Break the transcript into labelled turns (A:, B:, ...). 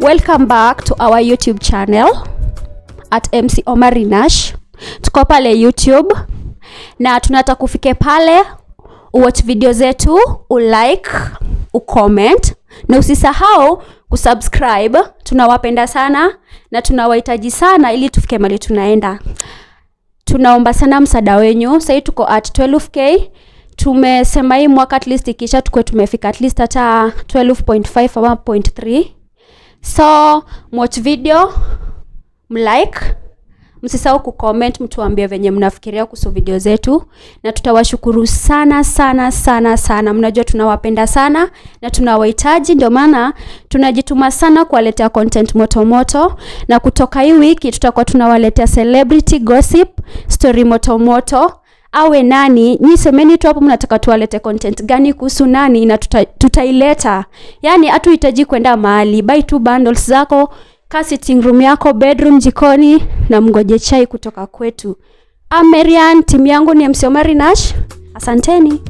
A: Welcome back to our YouTube channel at MC Omari Nash. Tuko pale YouTube na tunataka kufike pale watch video zetu, ulike, ucomment na usisahau kusubscribe. Tunawapenda sana na tunawahitaji sana ili tufike mahali tunaenda. Tunaomba sana msaada wenu. Sasa tuko at 12k. Tumesema hii mwaka at least ikisha tukue tumefika at least hata 12.5 ama 0.3. So watch video, mlike, msisahau kucomment, mtuambie venye mnafikiria kuhusu video zetu na tutawashukuru sana sana sana sana. Mnajua tunawapenda sana na tunawahitaji, ndio maana tunajituma sana kuwaletea content moto moto. Na kutoka hii wiki tutakuwa tunawaletea celebrity gossip story moto moto. Awe nani, nyi semeni tu hapo mnataka tuwalete content gani kuhusu nani na tutaileta. Yani hatuhitaji kwenda mahali, buy 2 bundles zako, ka sitting room yako, bedroom, jikoni na mngoje chai kutoka kwetu. Maryan, timu yangu ni MC Omari Nash. Asanteni.